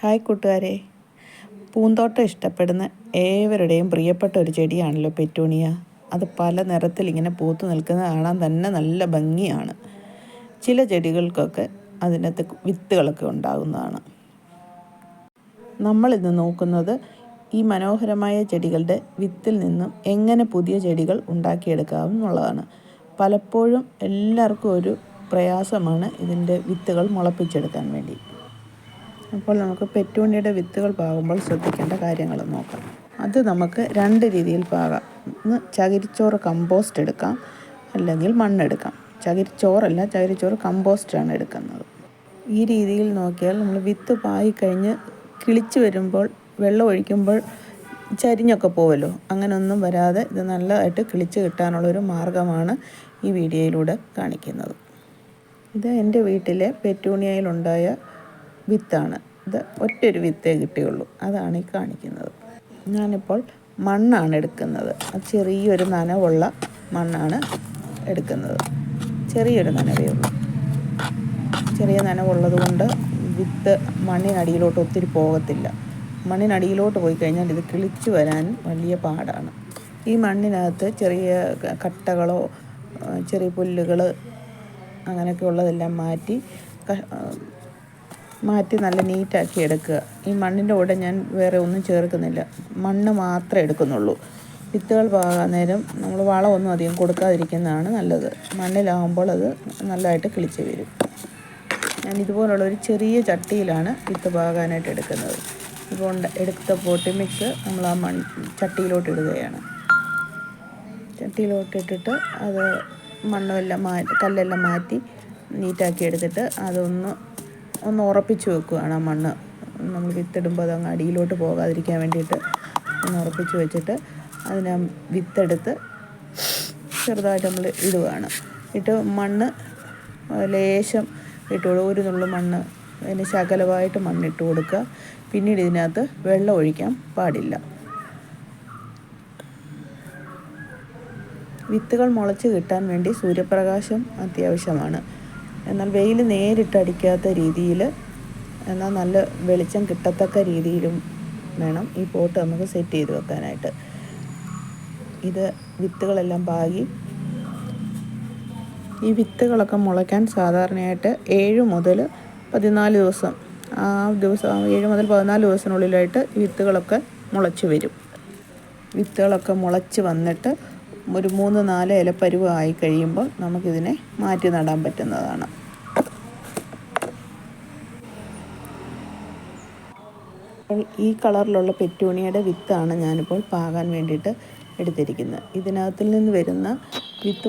Hi കൂട്ടുകാരെ, പൂന്തോട്ടം ഇഷ്ടപ്പെടുന്ന ഏവരുടെയും പ്രിയപ്പെട്ട ഒരു ചെടിയാണല്ലോ പെറ്റൂണിയ. അത് പല നിറത്തിൽ ഇങ്ങനെ പൂത്തു നിൽക്കുന്നത് കാണാൻ തന്നെ നല്ല ഭംഗിയാണ്. ചില ചെടികൾക്കൊക്കെ അതിനകത്ത് വിത്തുകളൊക്കെ ഉണ്ടാകുന്നതാണ്. നമ്മളിന്ന് നോക്കുന്നത് ഈ മനോഹരമായ ചെടികളുടെ വിത്തിൽ നിന്നും എങ്ങനെ പുതിയ ചെടികൾ ഉണ്ടാക്കിയെടുക്കാം എന്നുള്ളതാണ്. പലപ്പോഴും എല്ലാവർക്കും ഒരു പ്രയാസമാണ് ഇതിൻ്റെ വിത്തുകൾ മുളപ്പിച്ചെടുക്കാൻ വേണ്ടി. അപ്പോൾ നമുക്ക് പെറ്റൂണിയുടെ വിത്തുകൾ പാകുമ്പോൾ ശ്രദ്ധിക്കേണ്ട കാര്യങ്ങൾ നോക്കാം. അത് നമുക്ക് രണ്ട് രീതിയിൽ പാകാം. ഒന്ന് ചകിരിച്ചോറ് കമ്പോസ്റ്റ് എടുക്കാം, അല്ലെങ്കിൽ മണ്ണെടുക്കാം. ചകിരിച്ചോറ് കമ്പോസ്റ്റാണ് എടുക്കുന്നത്. ഈ രീതിയിൽ നോക്കിയാൽ നമ്മൾ വിത്ത് പായിക്കഴിഞ്ഞ് കിളിച്ച് വരുമ്പോൾ വെള്ളം ഒഴിക്കുമ്പോൾ ചരിഞ്ഞൊക്കെ പോവല്ലോ, അങ്ങനെയൊന്നും വരാതെ ഇത് നല്ലതായിട്ട് കിളിച്ച് കിട്ടാനുള്ളൊരു മാർഗ്ഗമാണ് ഈ വീഡിയോയിലൂടെ കാണിക്കുന്നത്. ഇത് എൻ്റെ വീട്ടിലെ പെറ്റൂണിയയിലുണ്ടായ വിത്താണ്. ഇത് ഒറ്റൊരു വിത്തേ കിട്ടിയുള്ളൂ, അതാണ് ഈ കാണിക്കുന്നത്. ഞാനിപ്പോൾ മണ്ണാണ് എടുക്കുന്നത്. ചെറിയൊരു നനവുള്ള മണ്ണാണ് എടുക്കുന്നത്. ചെറിയൊരു നനവേ ഉള്ളൂ. ചെറിയ നനവുള്ളത് കൊണ്ട് വിത്ത് മണ്ണിനടിയിലോട്ട് ഒത്തിരി പോകത്തില്ല. മണ്ണിനടിയിലോട്ട് പോയി കഴിഞ്ഞാൽ ഇത് കിളിച്ച് വരാൻ വലിയ പാടാണ്. ഈ മണ്ണിനകത്ത് ചെറിയ കട്ടകളോ ചെറിയ പുല്ലുകൾ അങ്ങനെയൊക്കെ ഉള്ളതെല്ലാം മാറ്റി നല്ല നീറ്റാക്കി എടുക്കുക. ഈ മണ്ണിൻ്റെ കൂടെ ഞാൻ വേറെ ഒന്നും ചേർക്കുന്നില്ല, മണ്ണ് മാത്രമേ എടുക്കുന്നുള്ളൂ. വിത്തുകൾ പാകാൻ നേരം നമ്മൾ വളമൊന്നും അധികം കൊടുക്കാതിരിക്കുന്നതാണ് നല്ലത്. മണ്ണിലാകുമ്പോൾ അത് നല്ലതായിട്ട് കിളിച്ച് വരും. ഞാൻ ഇതുപോലുള്ളൊരു ചെറിയ ചട്ടിയിലാണ് വിത്ത് പാകാനായിട്ട് എടുക്കുന്നത്. ഇപ്പോൾ എടുത്ത പോട്ടി മിക്സ് നമ്മൾ ആ ചട്ടിയിലോട്ട് ഇടുകയാണ്. ചട്ടിയിലോട്ടിട്ടിട്ട് അത് മണ്ണെല്ലാം കല്ലെല്ലാം മാറ്റി നീറ്റാക്കി എടുത്തിട്ട് അതൊന്ന് ഉറപ്പിച്ച് വെക്കുകയാണ്. ആ മണ്ണ് നമ്മൾ വിത്തിടുമ്പോൾ അതങ്ങ് അടിയിലോട്ട് പോകാതിരിക്കാൻ വേണ്ടിയിട്ട് ഒന്ന് ഉറപ്പിച്ച് വെച്ചിട്ട് അതിന് വിത്തെടുത്ത് ചെറുതായിട്ട് നമ്മൾ ഇടുകയാണ്. മണ്ണ് ലേശം ഒരു നുള്ളു മണ്ണ്, അതിന് ശകലമായിട്ട് മണ്ണിട്ട് കൊടുക്കുക. പിന്നീട് ഇതിനകത്ത് വെള്ളം ഒഴിക്കാൻ പാടില്ല. വിത്തുകൾ മുളച്ച് കിട്ടാൻ വേണ്ടി സൂര്യപ്രകാശം അത്യാവശ്യമാണ്. എന്നാൽ വെയിൽ നേരിട്ടടിക്കാത്ത രീതിയിൽ, എന്നാൽ നല്ല വെളിച്ചം കിട്ടത്തക്ക രീതിയിലും വേണം ഈ പോട്ട് നമുക്ക് സെറ്റ് ചെയ്ത് വെക്കാനായിട്ട്. ഇത് വിത്തുകളെല്ലാം പാകി. ഈ വിത്തുകളൊക്കെ മുളയ്ക്കാൻ സാധാരണയായിട്ട് 7 മുതൽ 14 ദിവസം, 7 മുതൽ 14 ദിവസത്തിനുള്ളിലായിട്ട് ഈ വിത്തുകളൊക്കെ മുളച്ച് വരും. വിത്തുകളൊക്കെ മുളച്ച് വന്നിട്ട് ഒരു 3-4 ഇലപ്പരുവ് ആയി കഴിയുമ്പോൾ നമുക്കിതിനെ മാറ്റി നടാൻ പറ്റുന്നതാണ്. ഈ കളറിലുള്ള പെറ്റൂണിയുടെ വിത്താണ് ഞാനിപ്പോൾ പാകാൻ വേണ്ടിയിട്ട് എടുത്തിരിക്കുന്നത്. ഇതിനകത്തിൽ നിന്ന് വരുന്ന വിത്ത്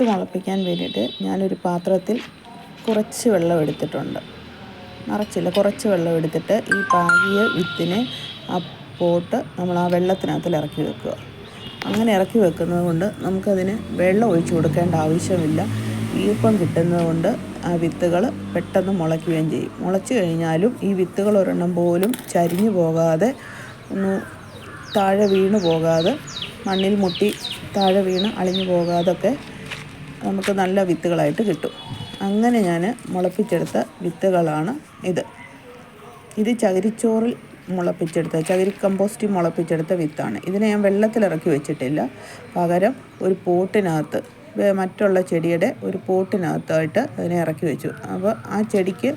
മുളപ്പിക്കാൻ വേണ്ടിയിട്ട് ഞാനൊരു പാത്രത്തിൽ കുറച്ച് വെള്ളം എടുത്തിട്ടുണ്ട്. നിറച്ചില്ല, കുറച്ച് വെള്ളം എടുത്തിട്ട് ഈ പാകിയ വിത്തിനെ ആ പോട്ട് നമ്മൾ ആ വെള്ളത്തിനകത്തിൽ ഇറക്കി വെക്കുക. അങ്ങനെ ഇറക്കി വെക്കുന്നത് കൊണ്ട് നമുക്കതിന് വെള്ളം ഒഴിച്ചു കൊടുക്കേണ്ട ആവശ്യമില്ല. ഈർപ്പം കിട്ടുന്നത് കൊണ്ട് ആ വിത്തുകൾ പെട്ടെന്ന് മുളയ്ക്കുകയും ചെയ്യും. മുളച്ച് കഴിഞ്ഞാലും ഈ വിത്തുകൾ ഒരെണ്ണം പോലും ചരിഞ്ഞു പോകാതെ, താഴെ വീണ് പോകാതെ, മണ്ണിൽ മുട്ടി താഴെ വീണ് അളിഞ്ഞു പോകാതൊക്കെ നമുക്ക് നല്ല വിത്തുകളായിട്ട് കിട്ടും. അങ്ങനെ ഞാൻ മുളപ്പിച്ചെടുത്ത വിത്തുകളാണ് ഇത് ചകിരിച്ചോറിൽ ചകിരി കമ്പോസ്റ്റിൽ മുളപ്പിച്ചെടുത്ത വിത്താണ്. ഇതിനെ ഞാൻ വെള്ളത്തിലിറക്കി വെച്ചിട്ടില്ല. പകരം ഒരു പോട്ടിനകത്ത്, മറ്റുള്ള ചെടിയുടെ ഒരു പോട്ടിനകത്തായിട്ട് അതിനെ ഇറക്കി വെച്ചു. അപ്പോൾ ആ ചെടിക്ക്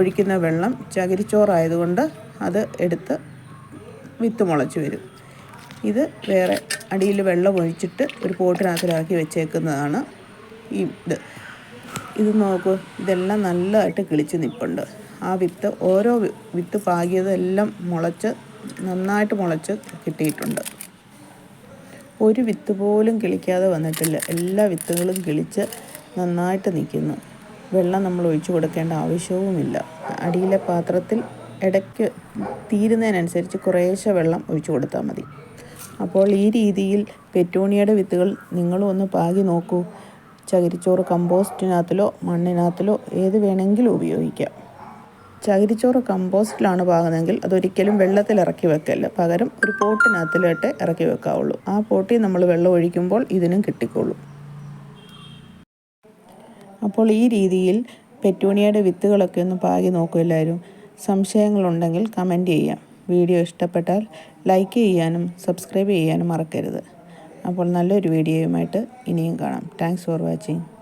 ഒഴിക്കുന്ന വെള്ളം ചകിരിച്ചോറായതുകൊണ്ട് അത് എടുത്ത് വിത്ത് മുളച്ച് വരും. ഇത് വേറെ അടിയിൽ വെള്ളം ഒഴിച്ചിട്ട് ഒരു പോട്ടിനകത്തിലാക്കി വെച്ചേക്കുന്നതാണ്. ഇത് നോക്കൂ, ഇതെല്ലാം നല്ലതായിട്ട് കിളിച്ച് നിൽപ്പുണ്ട്. ആ ഓരോ വിത്ത് പാകിയതെല്ലാം നന്നായിട്ട് മുളച്ച് കിട്ടിയിട്ടുണ്ട്. ഒരു വിത്ത് പോലും കിളിക്കാതെ വന്നിട്ടില്ല. എല്ലാ വിത്തുകളും കിളിച്ച് നന്നായിട്ട് നിൽക്കുന്നു. വെള്ളം നമ്മൾ ഒഴിച്ചു കൊടുക്കേണ്ട ആവശ്യവുമില്ല. അടിയിലെ പാത്രത്തിൽ ഇടയ്ക്ക് തീരുന്നതിനനുസരിച്ച് കുറേശ്ശെ വെള്ളം ഒഴിച്ചു കൊടുത്താൽ മതി. അപ്പോൾ ഈ രീതിയിൽ പെറ്റൂണിയുടെ വിത്തുകൾ നിങ്ങളും ഒന്ന് പാകി നോക്കൂ. ചകിരിച്ചോറ് കമ്പോസ്റ്റിനകത്തിലോ മണ്ണിനകത്തിലോ ഏത് വേണമെങ്കിലും ഉപയോഗിക്കാം. ചകിരിച്ചോറ് കമ്പോസ്റ്റിലാണ് പാകുന്നതെങ്കിൽ അതൊരിക്കലും വെള്ളത്തിൽ ഇറക്കി വെക്കല്ല. പകരം ഒരു പോട്ടിനകത്തിലോട്ട് ഇറക്കി വെക്കാവുള്ളൂ. ആ പോട്ടിൽ നമ്മൾ വെള്ളം ഒഴിക്കുമ്പോൾ ഇതിനും കിട്ടിക്കോളൂ. അപ്പോൾ ഈ രീതിയിൽ പെറ്റൂണിയുടെ വിത്തുകളൊക്കെ ഒന്ന് പാകി നോക്കൂ എല്ലാവരും. സംശയങ്ങളുണ്ടെങ്കിൽ കമൻറ്റ് ചെയ്യാം. വീഡിയോ ഇഷ്ടപ്പെട്ടാൽ ലൈക്ക് ചെയ്യാനും സബ്സ്ക്രൈബ് ചെയ്യാനും മറക്കരുത്. അപ്പോൾ നല്ലൊരു വീഡിയോയുമായിട്ട് ഇനിയും കാണാം. Thanks for watching.